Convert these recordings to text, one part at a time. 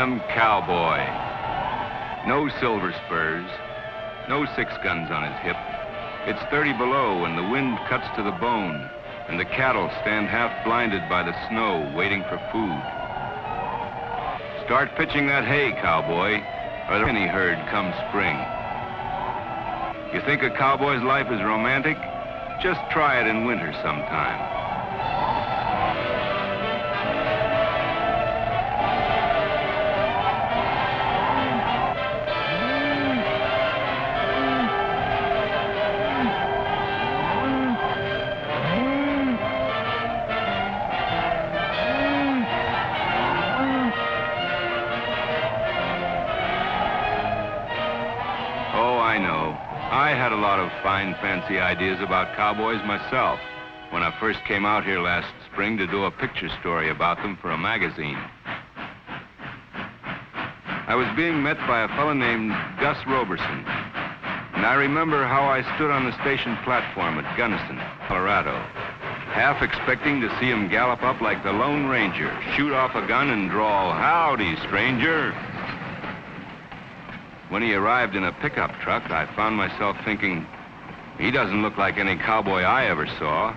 am Cowboy. No silver spurs, no 6 guns on his hip. It's 30 below and the wind cuts to the bone, and the cattle stand half blinded by the snow, waiting for food. Start pitching that hay, Cowboy, or any herd come spring. You think a cowboy's life is romantic? Just try it in winter sometime. I know. I had a lot of fine, fancy ideas about cowboys myself when I first came out here last spring to do a picture story about them for a magazine. I was being met by a fellow named Gus Roberson, and I remember how I stood on the station platform at Gunnison, Colorado, half expecting to see him gallop up like the Lone Ranger, shoot off a gun and drawl, "Howdy, stranger." When he arrived in a pickup truck, I found myself thinking, he doesn't look like any cowboy I ever saw.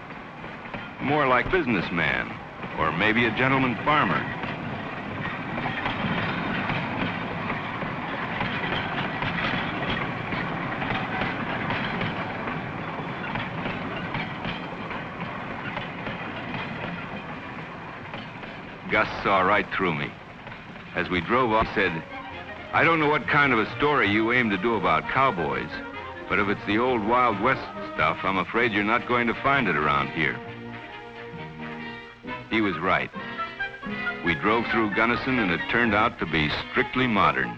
More like a businessman, or maybe a gentleman farmer. Gus saw right through me. As we drove off, he said, "I don't know what kind of a story you aim to do about cowboys, but if it's the old Wild West stuff, I'm afraid you're not going to find it around here." He was right. We drove through Gunnison, and it turned out to be strictly modern.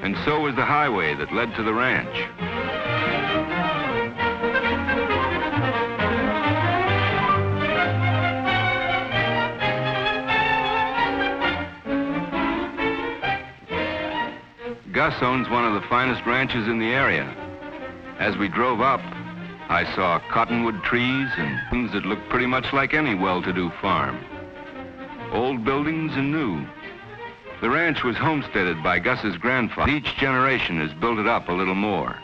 And so was the highway that led to the ranch. Gus owns one of the finest ranches in the area. As we drove up, I saw cottonwood trees and things that looked pretty much like any well-to-do farm. Old buildings and new. The ranch was homesteaded by Gus's grandfather. Each generation has built it up a little more.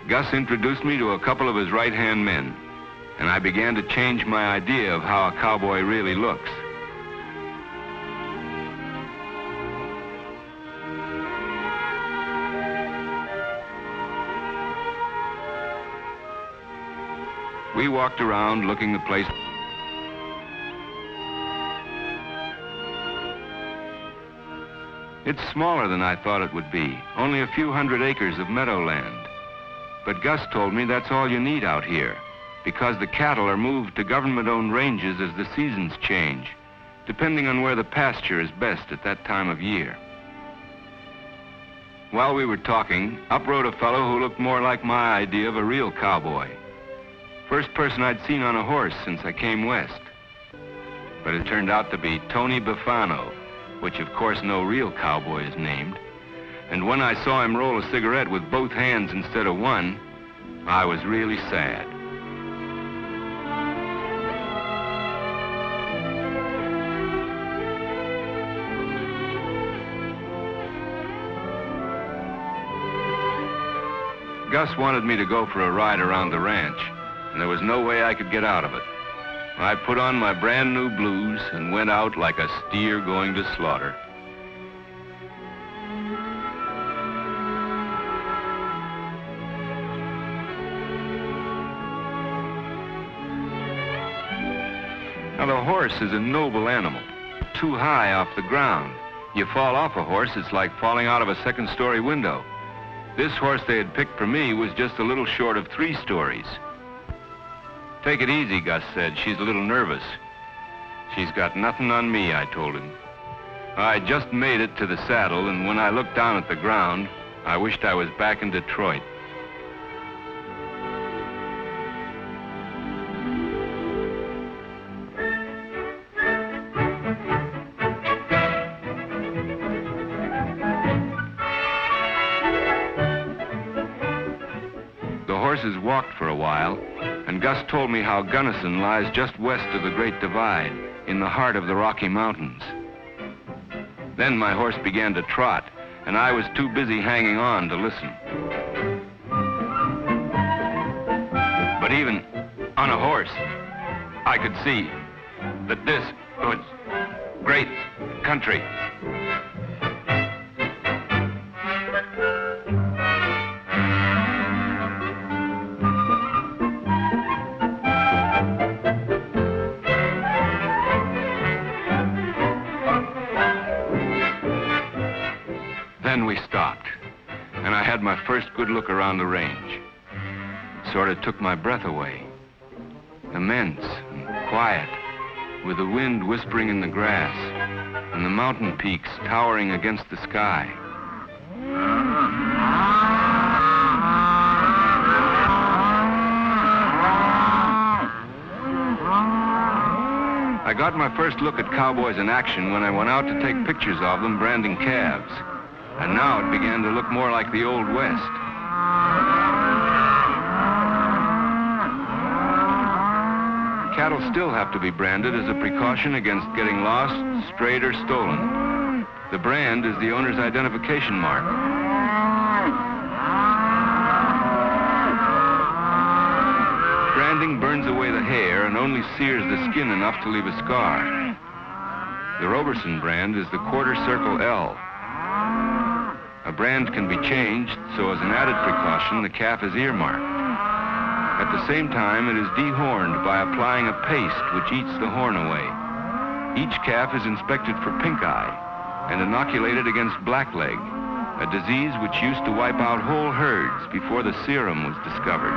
Gus introduced me to a couple of his right-hand men, and I began to change my idea of how a cowboy really looks. We walked around looking the place. It's smaller than I thought it would be, only a few hundred acres of meadowland. But Gus told me that's all you need out here, because the cattle are moved to government-owned ranges as the seasons change, depending on where the pasture is best at that time of year. While we were talking, up rode a fellow who looked more like my idea of a real cowboy. First person I'd seen on a horse since I came west. But it turned out to be Tony Buffano, which of course no real cowboy is named. And when I saw him roll a cigarette with both hands instead of one, I was really sad. Gus wanted me to go for a ride around the ranch, and there was no way I could get out of it. I put on my brand new blues and went out like a steer going to slaughter. Now, the horse is a noble animal, too high off the ground. You fall off a horse, it's like falling out of a second-story window. This horse they had picked for me was just a little short of 3 stories. "Take it easy," Gus said. "She's a little nervous." "She's got nothing on me," I told him. I just made it to the saddle, and when I looked down at the ground, I wished I was back in Detroit. The horses walked for a while, and Gus told me how Gunnison lies just west of the Great Divide, in the heart of the Rocky Mountains. Then my horse began to trot, and I was too busy hanging on to listen. But even on a horse, I could see that this was great country. Then we stopped, and I had my first good look around the range. Sort of took my breath away. Immense and quiet, with the wind whispering in the grass, and the mountain peaks towering against the sky. I got my first look at cowboys in action when I went out to take pictures of them branding calves. And now it began to look more like the Old West. Cattle still have to be branded as a precaution against getting lost, strayed, or stolen. The brand is the owner's identification mark. Branding burns away the hair and only sears the skin enough to leave a scar. The Roberson brand is the quarter circle L. A brand can be changed, so as an added precaution, the calf is earmarked. At the same time, it is dehorned by applying a paste which eats the horn away. Each calf is inspected for pink eye and inoculated against blackleg, a disease which used to wipe out whole herds before the serum was discovered.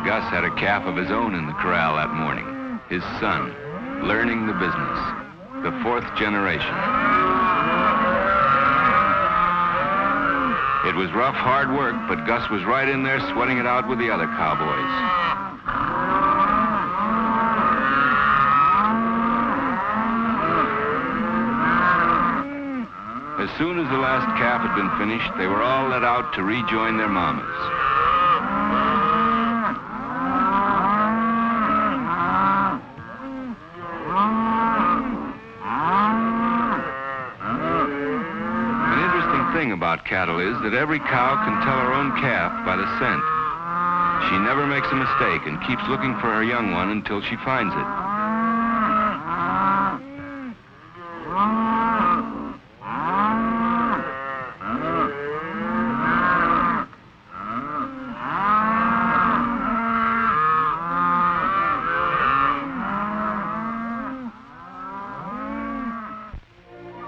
Gus had a calf of his own in the corral that morning, his son, learning the business, the fourth generation. It was rough, hard work, but Gus was right in there sweating it out with the other cowboys. As soon as the last calf had been finished, they were all let out to rejoin their mamas. The thing about cattle is that every cow can tell her own calf by the scent. She never makes a mistake and keeps looking for her young one until she finds it.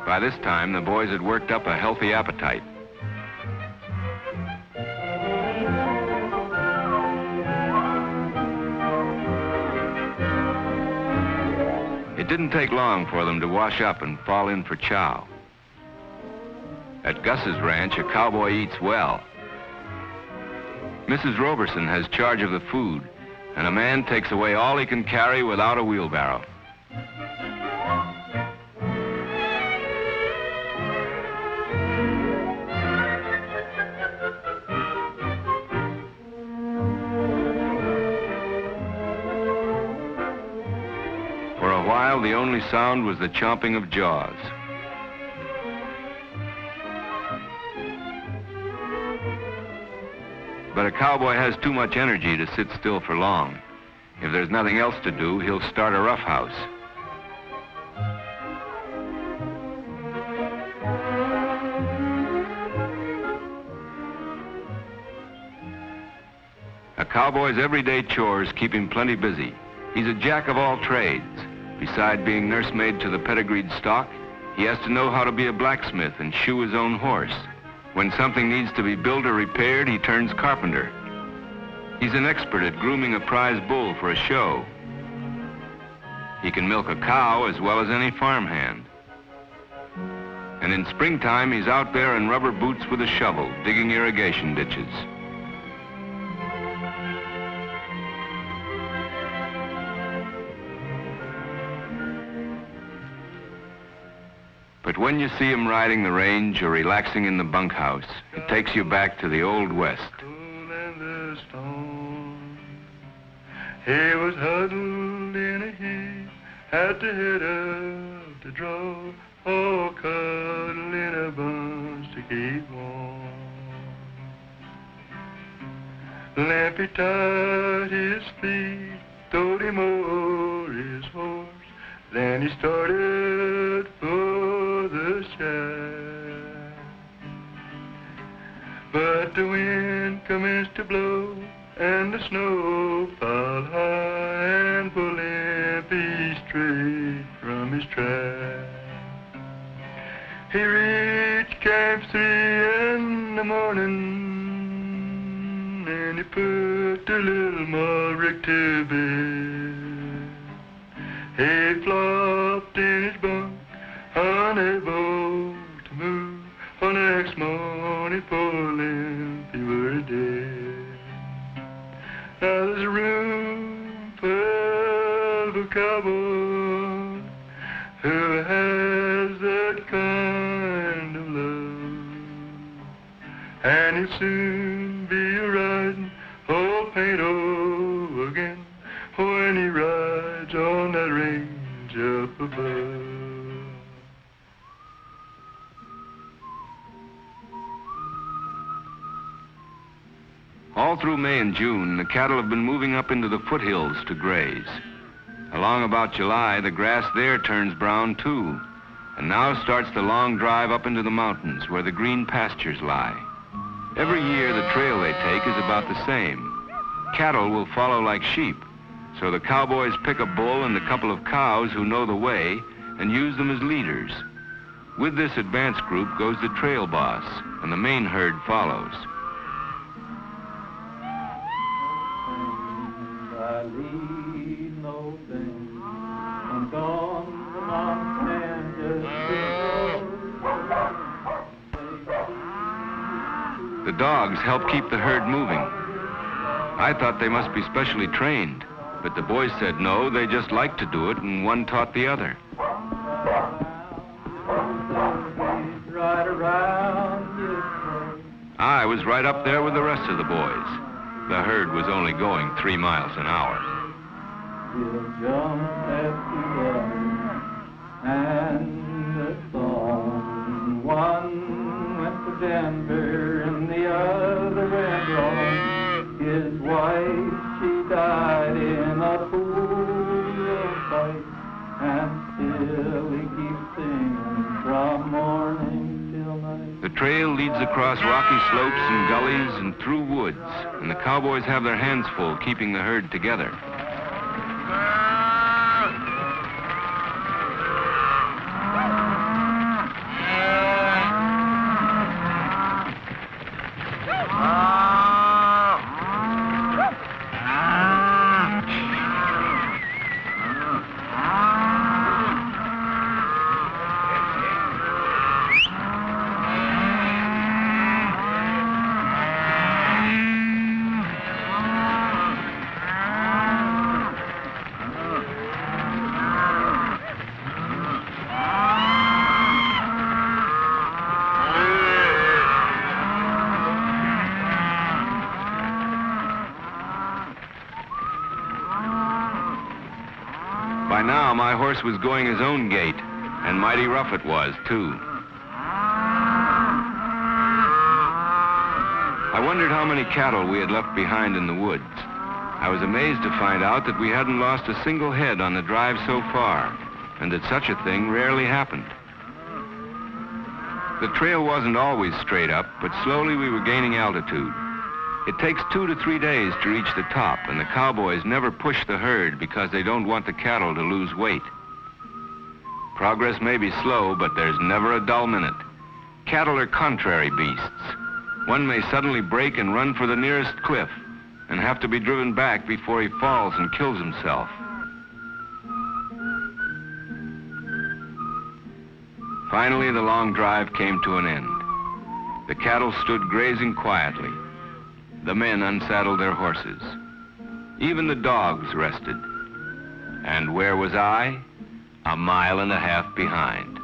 By this time, the boys had worked up a healthy appetite. It didn't take long for them to wash up and fall in for chow. At Gus's ranch, a cowboy eats well. Mrs. Roberson has charge of the food, and a man takes away all he can carry without a wheelbarrow. For a while, the only sound was the chomping of jaws. But a cowboy has too much energy to sit still for long. If there's nothing else to do, he'll start a roughhouse. A cowboy's everyday chores keep him plenty busy. He's a jack of all trades. Besides being nursemaid to the pedigreed stock, he has to know how to be a blacksmith and shoe his own horse. When something needs to be built or repaired, he turns carpenter. He's an expert at grooming a prize bull for a show. He can milk a cow as well as any farmhand. And in springtime, he's out there in rubber boots with a shovel, digging irrigation ditches. But when you see him riding the range or relaxing in the bunkhouse, it takes you back to the Old West. He was huddled in a heap at the head of the draw, oh, cuddled in a bunch to keep warm. Lampy tied his feet, throwed him over his horse, then he started for the shack. But the wind commenced to blow, and the snow piled high and pulled Lampy straight from his track. He reached Camp 3 in the morning, and he put the little Maverick to bed. He flopped in his bunk, unable to move. On the next morning, poor Lampy were dead. Now there's a room full of a cowboy who has that kind of love, and he'll soon be riding old paint over again when he rides on that range up above. All through May and June, the cattle have been moving up into the foothills to graze. Along about July, the grass there turns brown too, and now starts the long drive up into the mountains where the green pastures lie. Every year, the trail they take is about the same. Cattle will follow like sheep, so the cowboys pick a bull and a couple of cows who know the way and use them as leaders. With this advance group goes the trail boss, and the main herd follows. I leave no thing. I'm gone to Montana. The dogs help keep the herd moving. I thought they must be specially trained, but the boys said no, they just like to do it, and one taught the other. I was right up there with the rest of the boys. The herd was only going 3 miles an hour. And the song, one went to Denver and the other went home. His wife, she died in a polio fight, and still he keeps singing from morning till night. The trail leads across rocky slopes and gullies and through woods, and the cowboys have their hands full keeping the herd together. By now, my horse was going his own gait, and mighty rough it was, too. I wondered how many cattle we had left behind in the woods. I was amazed to find out that we hadn't lost a single head on the drive so far, and that such a thing rarely happened. The trail wasn't always straight up, but slowly we were gaining altitude. It takes 2 to 3 days to reach the top, and the cowboys never push the herd because they don't want the cattle to lose weight. Progress may be slow, but there's never a dull minute. Cattle are contrary beasts. One may suddenly break and run for the nearest cliff, and have to be driven back before he falls and kills himself. Finally, the long drive came to an end. The cattle stood grazing quietly. The men unsaddled their horses. Even the dogs rested. And where was I? A mile and a half behind.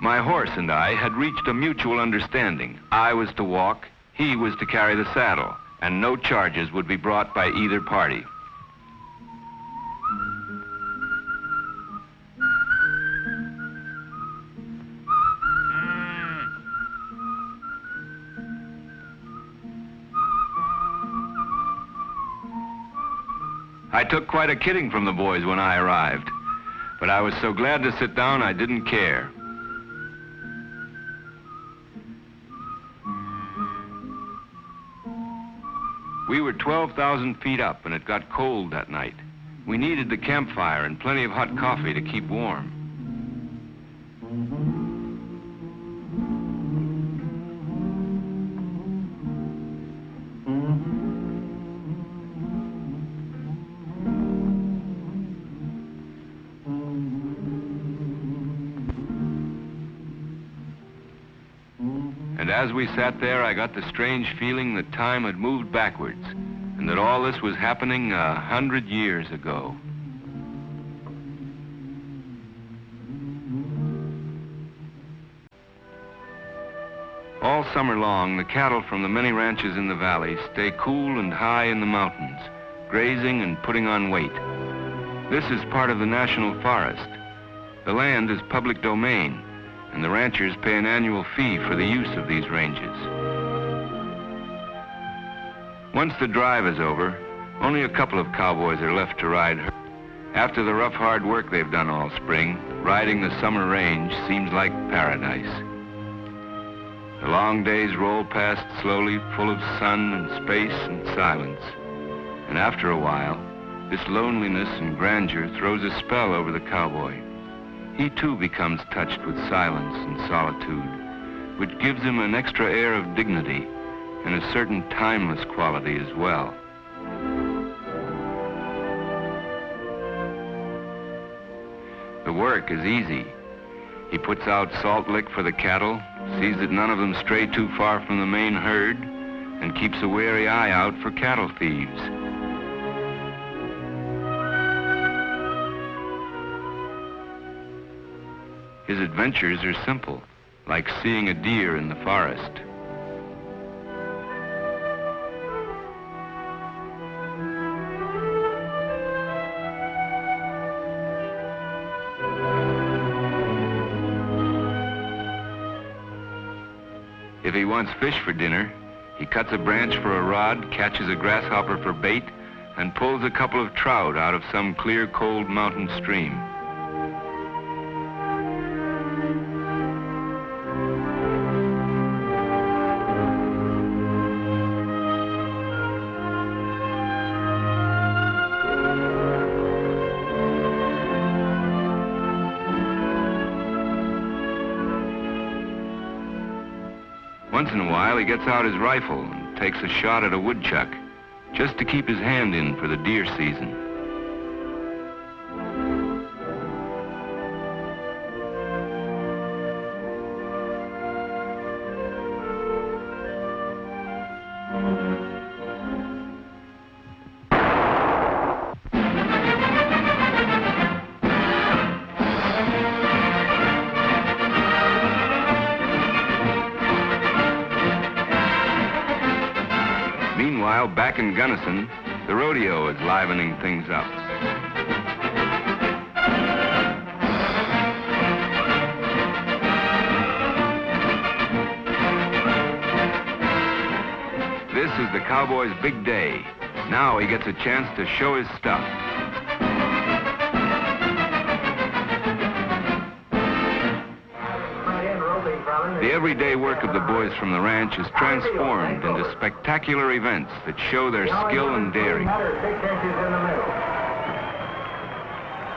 My horse and I had reached a mutual understanding. I was to walk, he was to carry the saddle, and no charges would be brought by either party. I took quite a kidding from the boys when I arrived, but I was so glad to sit down I didn't care. We were 12,000 feet up and it got cold that night. We needed the campfire and plenty of hot coffee to keep warm. And as we sat there, I got the strange feeling that time had moved backwards and that all this was happening 100 years ago. All summer long, the cattle from the many ranches in the valley stay cool and high in the mountains, grazing and putting on weight. This is part of the national forest. The land is public domain, and the ranchers pay an annual fee for the use of these ranges. Once the drive is over, only a couple of cowboys are left to ride her. After the rough, hard work they've done all spring, riding the summer range seems like paradise. The long days roll past slowly, full of sun and space and silence. And after a while, this loneliness and grandeur throws a spell over the cowboy. He too becomes touched with silence and solitude, which gives him an extra air of dignity and a certain timeless quality as well. The work is easy. He puts out salt lick for the cattle, sees that none of them stray too far from the main herd, and keeps a wary eye out for cattle thieves. His adventures are simple, like seeing a deer in the forest. If he wants fish for dinner, he cuts a branch for a rod, catches a grasshopper for bait, and pulls a couple of trout out of some clear, cold mountain stream. Once in a while, he gets out his rifle and takes a shot at a woodchuck, just to keep his hand in for the deer season. Meanwhile, back in Gunnison, the rodeo is livening things up. This is the cowboy's big day. Now he gets a chance to show his stuff. The everyday work of the boys from the ranch is transformed into spectacular events that show their skill and daring.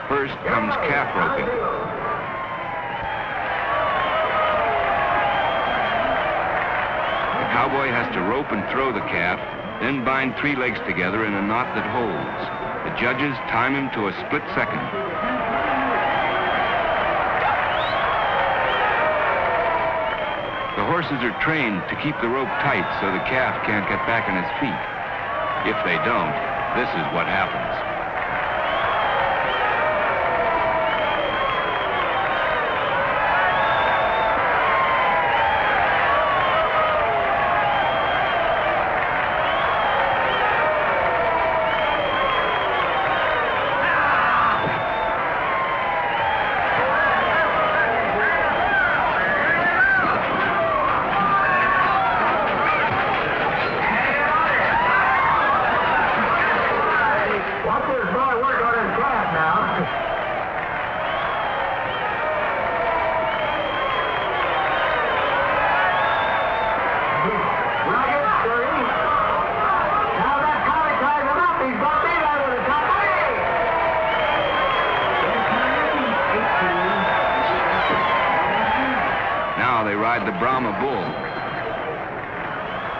First comes calf roping. The cowboy has to rope and throw the calf, Then bind 3 legs together in a knot that holds. The judges time him to a split second. The horses are trained to keep the rope tight so the calf can't get back on his feet. If they don't, this is what happens. The Brahma bull.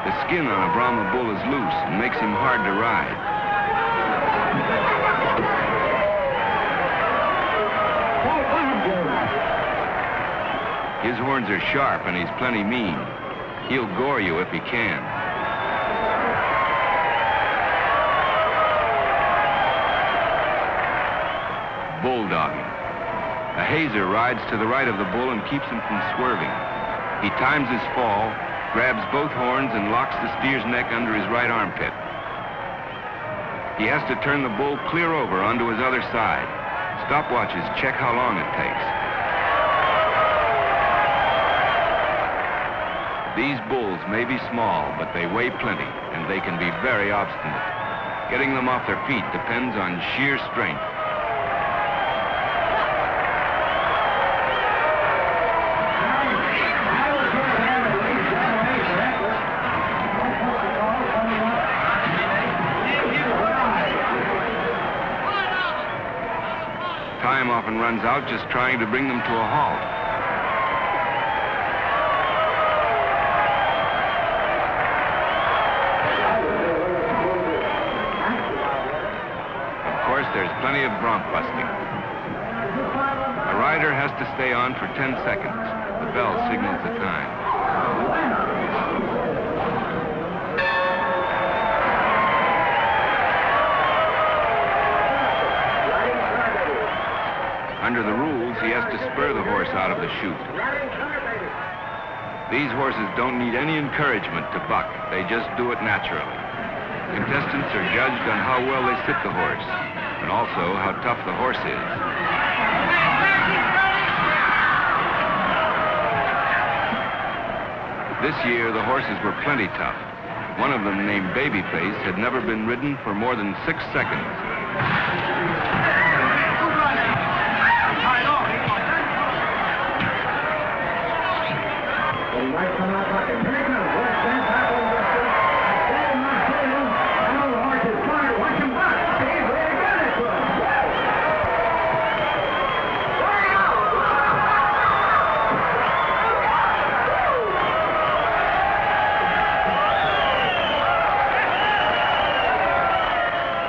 The skin on a Brahma bull is loose and makes him hard to ride. His horns are sharp and he's plenty mean. He'll gore you if he can. Bulldogging. A hazer rides to the right of the bull and keeps him from swerving. He times his fall, grabs both horns, and locks the steer's neck under his right armpit. He has to turn the bull clear over onto his other side. Stopwatches check how long it takes. These bulls may be small, but they weigh plenty, and they can be very obstinate. Getting them off their feet depends on sheer strength. Time often runs out just trying to bring them to a halt. Of course, there's plenty of bronc busting. A rider has to stay on for 10 seconds. The bell signals the time. Under the rules, he has to spur the horse out of the chute. These horses don't need any encouragement to buck. They just do it naturally. Contestants are judged on how well they sit the horse, and also how tough the horse is. This year, the horses were plenty tough. One of them, named Babyface, had never been ridden for more than 6 seconds.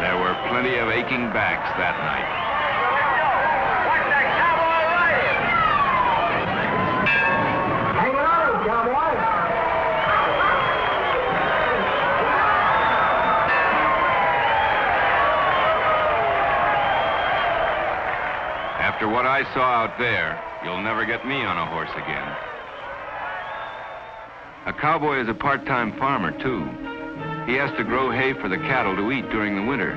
There were plenty of aching backs that night. Watch that cowboy riding! Hang on, cowboy! After what I saw out there, you'll never get me on a horse again. A cowboy is a part-time farmer, too. He has to grow hay for the cattle to eat during the winter.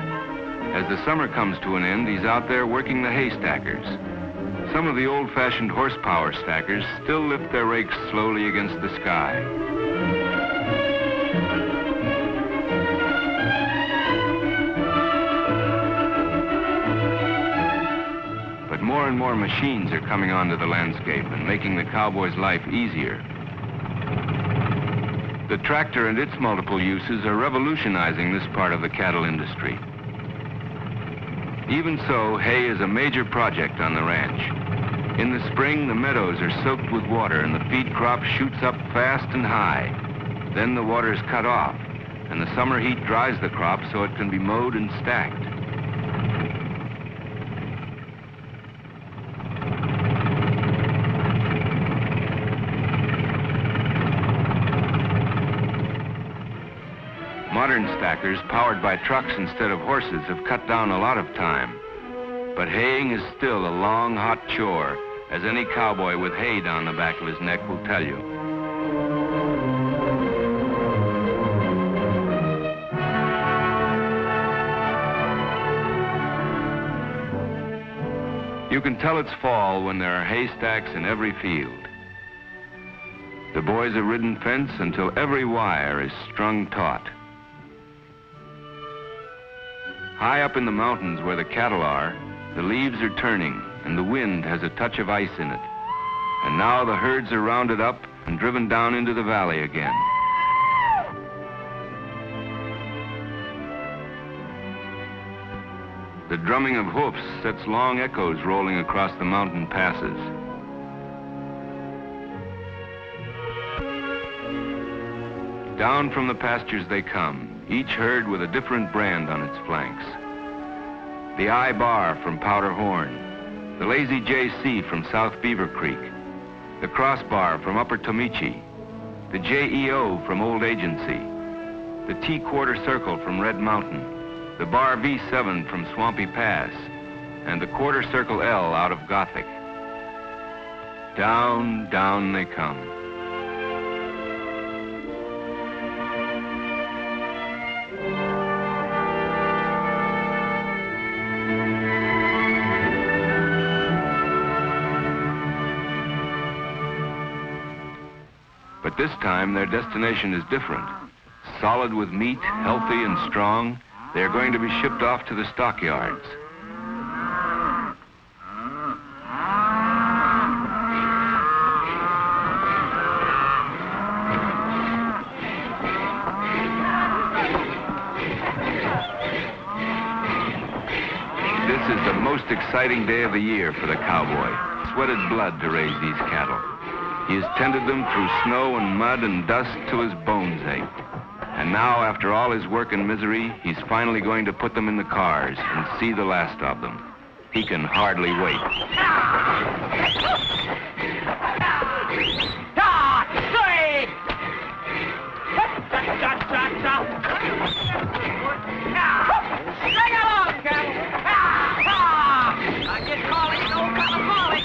As the summer comes to an end, he's out there working the hay stackers. Some of the old-fashioned horsepower stackers still lift their rakes slowly against the sky. But more and more machines are coming onto the landscape and making the cowboy's life easier. The tractor and its multiple uses are revolutionizing this part of the cattle industry. Even so, hay is a major project on the ranch. In the spring, the meadows are soaked with water and the feed crop shoots up fast and high. Then the water is cut off, and the summer heat dries the crop so it can be mowed and stacked. Modern stackers, powered by trucks instead of horses, have cut down a lot of time. But haying is still a long, hot chore, as any cowboy with hay down the back of his neck will tell you. You can tell it's fall when there are haystacks in every field. The boys have ridden fence until every wire is strung taut. High up in the mountains where the cattle are, the leaves are turning and the wind has a touch of ice in it. And now the herds are rounded up and driven down into the valley again. The drumming of hoofs sets long echoes rolling across the mountain passes. Down from the pastures they come, each herd with a different brand on its flanks. The I Bar from Powder Horn, the Lazy JC from South Beaver Creek, the Crossbar from Upper Tomichi, the JEO from Old Agency, the T Quarter Circle from Red Mountain, the Bar V7 from Swampy Pass, and the Quarter Circle L out of Gothic. Down, down they come. But this time, their destination is different. Solid with meat, healthy and strong, they are going to be shipped off to the stockyards. This is the most exciting day of the year for the cowboy. Sweated blood to raise these cattle. He has tended them through snow and mud and dust till his bones ache. And now, after all his work and misery, he's finally going to put them in the cars and see the last of them. He can hardly wait. Bring along, cattle! I get calling, no kind of falling!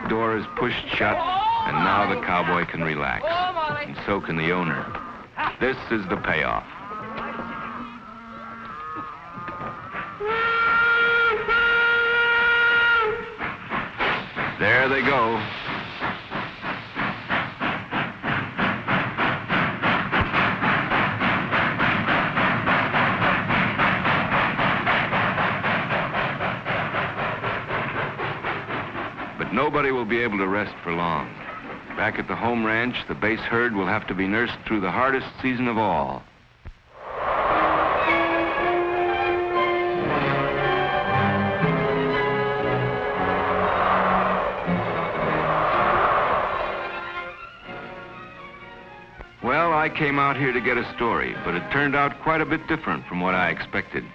Door is pushed shut, and now the cowboy can relax, and so can the owner. This is the payoff. There they go. Nobody will be able to rest for long. Back at the home ranch, the base herd will have to be nursed through the hardest season of all. Well, I came out here to get a story, but it turned out quite a bit different from what I expected.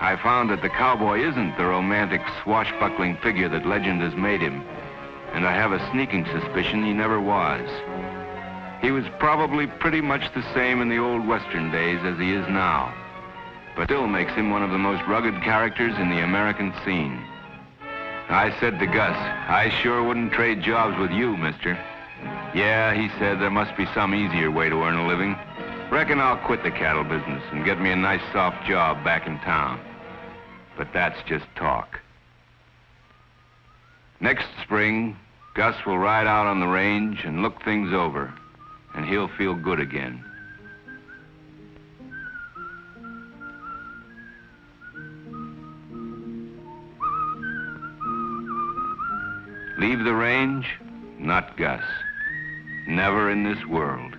I found that the cowboy isn't the romantic, swashbuckling figure that legend has made him, and I have a sneaking suspicion he never was. He was probably pretty much the same in the old Western days as he is now, but still makes him one of the most rugged characters in the American scene. I said to Gus, I sure wouldn't trade jobs with you, mister. Yeah, he said there must be some easier way to earn a living. Reckon I'll quit the cattle business and get me a nice soft job back in town. But that's just talk. Next spring, Gus will ride out on the range and look things over, and he'll feel good again. Leave the range? Not Gus. Never in this world.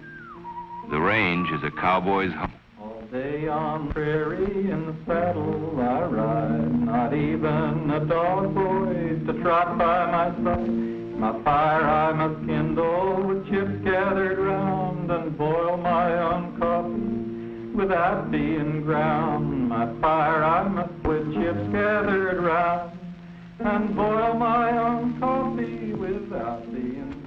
The range is a cowboy's home. All day on the prairie in the saddle I ride, not even a dog boy to trot by my side. My fire I must kindle with chips gathered round and boil my own coffee without being ground. My fire I must with chips gathered round and boil my own coffee without being